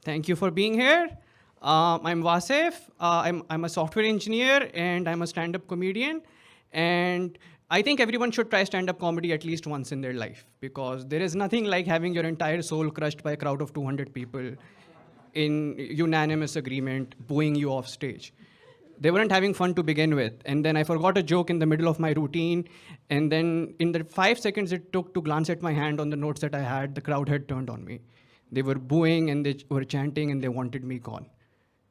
Thank you for being here. I'm Vasif. I'm a software engineer and I'm a stand-up comedian. And I think everyone should try stand-up comedy at least once in their life because there is nothing like having your entire soul crushed by a crowd of 200 people in unanimous agreement booing you off stage. They weren't having fun to begin with. And then I forgot a joke in the middle of my routine. And then in the 5 seconds it took to glance at my hand on the notes that I had, the crowd had turned on me. They were booing and they were chanting and they wanted me gone.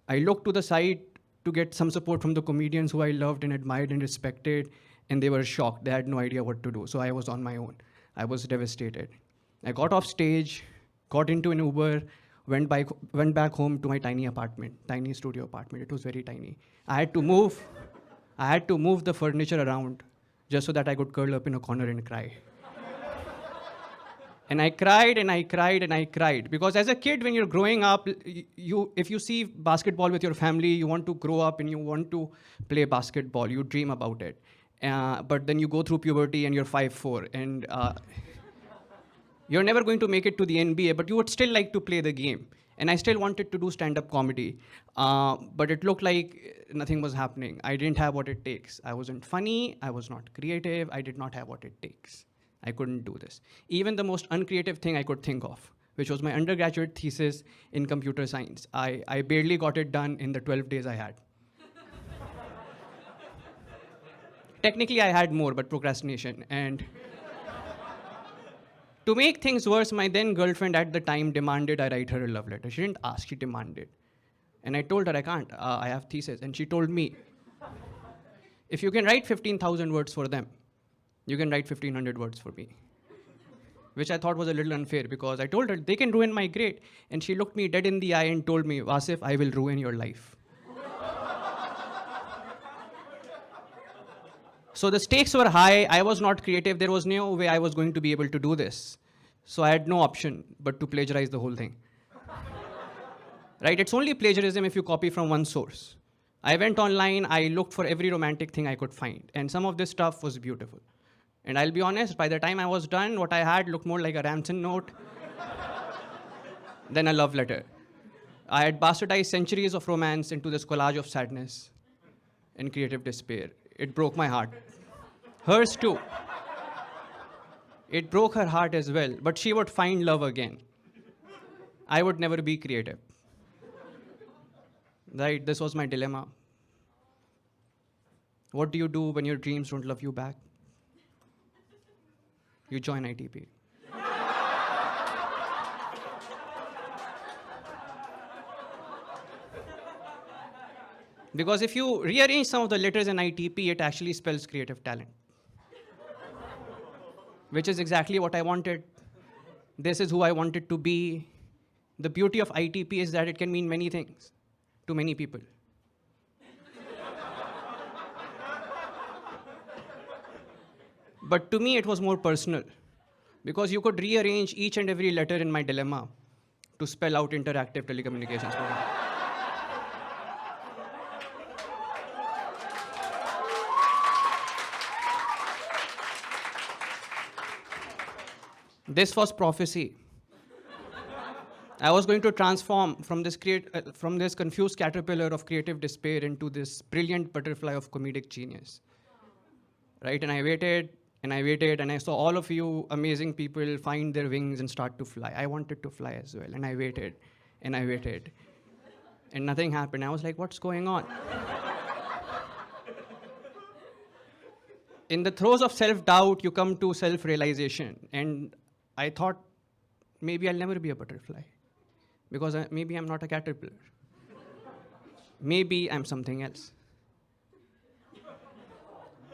I looked to the side to get some support from the comedians who I loved and admired and respected, and they were shocked. They had no idea what to do. So I was on my own. I was devastated. I got off stage, got into an Uber, went back home to my tiny apartment, tiny studio apartment. It was very tiny. I had to move the furniture around just so that I could curl up in a corner and cry. And I cried and I cried and I cried. Because as a kid, when you're growing up, if you see basketball with your family, you want to grow up and you want to play basketball. You dream about it. But then you go through puberty and you're 5'4", and you're never going to make it to the NBA, but you would still like to play the game. And I still wanted to do stand-up comedy. But it looked like nothing was happening. I didn't have what it takes. I wasn't funny. I was not creative. I did not have what it takes. I couldn't do this. Even the most uncreative thing I could think of, which was my undergraduate thesis in computer science. I barely got it done in the 12 days I had. Technically, I had more, but procrastination. And to make things worse, my then girlfriend at the time demanded I write her a love letter. She didn't ask, she demanded. And I told her I can't, I have thesis. And she told me, if you can write 15,000 words for them, you can write 1,500 words for me. Which I thought was a little unfair because I told her, they can ruin my grade. And she looked me dead in the eye and told me, Vasif, I will ruin your life. So the stakes were high. I was not creative. There was no way I was going to be able to do this. So I had no option but to plagiarize the whole thing. Right? It's only plagiarism if you copy from one source. I went online. I looked for every romantic thing I could find. And some of this stuff was beautiful. And I'll be honest, by the time I was done, what I had looked more like a Ramson note than a love letter. I had bastardized centuries of romance into this collage of sadness and creative despair. It broke my heart. Hers too. It broke her heart as well, but she would find love again. I would never be creative. Right, this was my dilemma. What do you do when your dreams don't love you back? You join ITP. Because if you rearrange some of the letters in ITP, it actually spells creative talent. Which is exactly what I wanted. This is who I wanted to be. The beauty of ITP is that it can mean many things to many people. But to me, it was more personal because you could rearrange each and every letter in my dilemma to spell out interactive telecommunications program. This was prophecy. I was going to transform from this confused caterpillar of creative despair into this brilliant butterfly of comedic genius. Right? And I waited, and I waited, and I saw all of you amazing people find their wings and start to fly. I wanted to fly as well, and I waited, and I waited. And nothing happened. I was like, what's going on? In the throes of self-doubt, you come to self-realization. And I thought, maybe I'll never be a butterfly. Because maybe I'm not a caterpillar. Maybe I'm something else.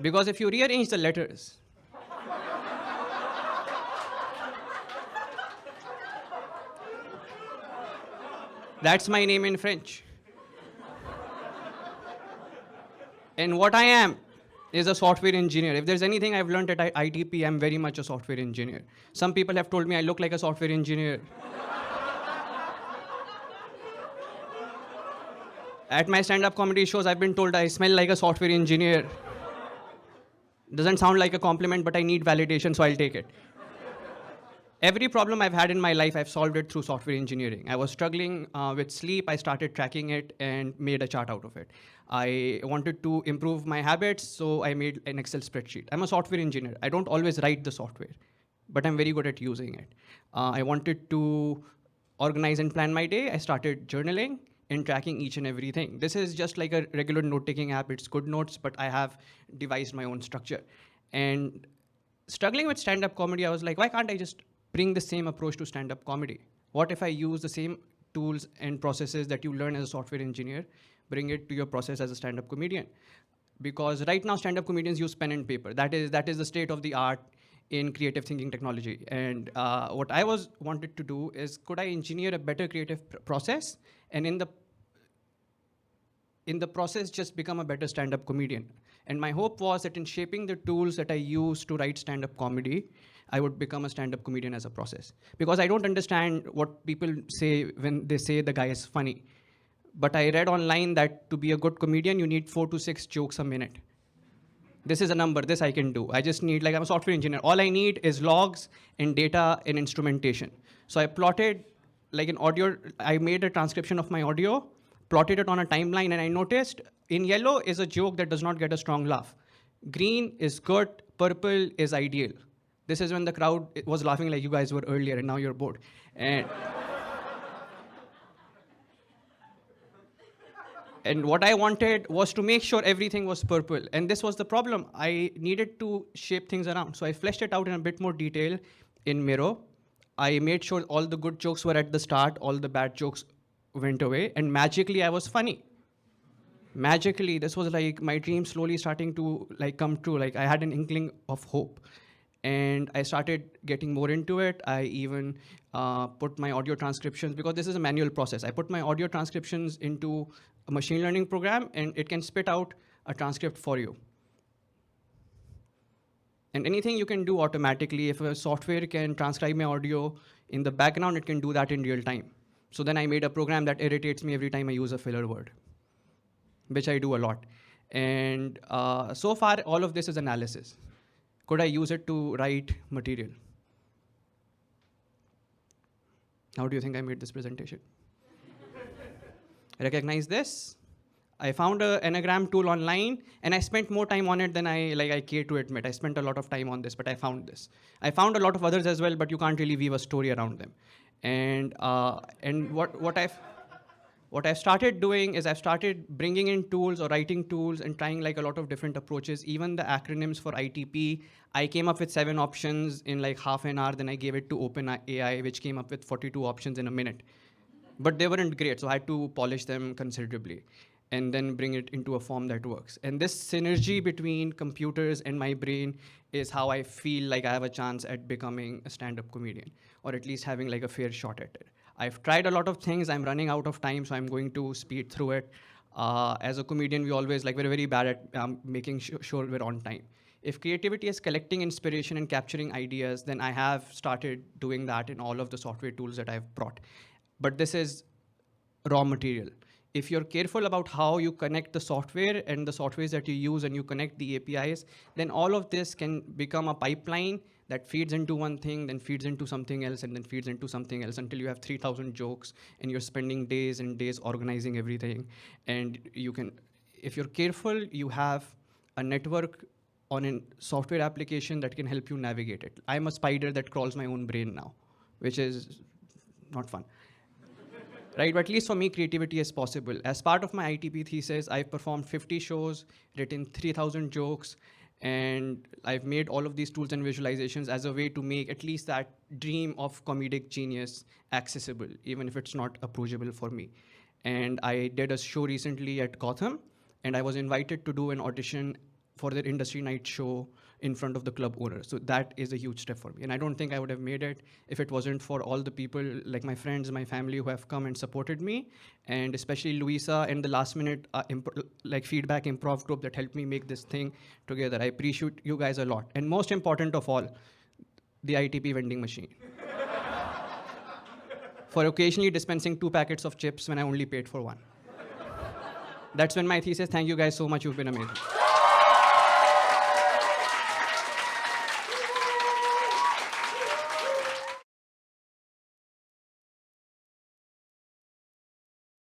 Because if you rearrange the letters, that's my name in French. And what I am is a software engineer. If there's anything I've learned at ITP, I'm very much a software engineer. Some people have told me I look like a software engineer. At my stand-up comedy shows, I've been told I smell like a software engineer. Doesn't sound like a compliment, but I need validation, so I'll take it. Every problem I've had in my life, I've solved it through software engineering. I was struggling with sleep. I started tracking it and made a chart out of it. I wanted to improve my habits, so I made an Excel spreadsheet. I'm a software engineer. I don't always write the software, but I'm very good at using it. I wanted to organize and plan my day. I started journaling and tracking each and everything. This is just like a regular note-taking app. It's good notes, but I have devised my own structure. And struggling with stand-up comedy, I was like, why can't I just bring the same approach to stand-up comedy? What if I use the same tools and processes that you learn as a software engineer, bring it to your process as a stand-up comedian? Because right now, stand-up comedians use pen and paper. That is the state of the art in creative thinking technology. And what I wanted to do is, could I engineer a better creative process, and in the process just become a better stand-up comedian? And my hope was that in shaping the tools that I use to write stand-up comedy, I would become a stand-up comedian as a process. Because I don't understand what people say when they say the guy is funny. But I read online that to be a good comedian, you need 4 to 6 jokes a minute. This is a number, this I can do. I just need, like, I'm a software engineer. All I need is logs and data and instrumentation. So I plotted like an audio, I made a transcription of my audio, plotted it on a timeline, and I noticed in yellow is a joke that does not get a strong laugh. Green is good, purple is ideal. This is when the crowd was laughing like you guys were earlier, and now you're bored. And what I wanted was to make sure everything was purple. And this was the problem. I needed to shape things around. So I fleshed it out in a bit more detail in Miro. I made sure all the good jokes were at the start, all the bad jokes went away, and magically I was funny. Magically, this was like my dream slowly starting to like come true. Like I had an inkling of hope. And I started getting more into it. I even put my audio transcriptions, because this is a manual process. I put my audio transcriptions into a machine learning program, and it can spit out a transcript for you. And anything you can do automatically, if a software can transcribe my audio in the background, it can do that in real time. So then I made a program that irritates me every time I use a filler word, which I do a lot. And so far, all of this is analysis. Could I use it to write material? How do you think I made this presentation? Recognize this? I found an Enneagram tool online, and I spent more time on it than I care to admit. I spent a lot of time on this, but I found this. I found a lot of others as well, but you can't really weave a story around them. And what I've started doing is I've started bringing in tools or writing tools and trying like a lot of different approaches. Even the acronyms for ITP, I came up with 7 options in like half an hour. Then I gave it to OpenAI, which came up with 42 options in a minute. But they weren't great, so I had to polish them considerably and then bring it into a form that works. And this synergy between computers and my brain is how I feel like I have a chance at becoming a stand-up comedian, or at least having like a fair shot at it. I've tried a lot of things. I'm running out of time, so I'm going to speed through it. As a comedian, we're very bad at making sure we're on time. If creativity is collecting inspiration and capturing ideas, then I have started doing that in all of the software tools that I've brought. But this is raw material. If you're careful about how you connect the software and the softwares that you use, and you connect the APIs, then all of this can become a pipeline that feeds into one thing, then feeds into something else, and then feeds into something else until you have 3,000 jokes, and you're spending days and days organizing everything. And you can, if you're careful, you have a network on a software application that can help you navigate it. I'm a spider that crawls my own brain now, which is not fun. Right, but at least for me, creativity is possible. As part of my ITP thesis, I've performed 50 shows, written 3,000 jokes, and I've made all of these tools and visualizations as a way to make at least that dream of comedic genius accessible, even if it's not approachable for me. And I did a show recently at Gotham, and I was invited to do an audition for their industry night show in front of the club owner. So that is a huge step for me. And I don't think I would have made it if it wasn't for all the people, like my friends, my family, who have come and supported me, and especially Luisa and the last minute feedback improv group that helped me make this thing together. I appreciate you guys a lot. And most important of all, the ITP vending machine. For occasionally dispensing 2 packets of chips when I only paid for 1. That's been my thesis. Thank you guys so much. You've been amazing.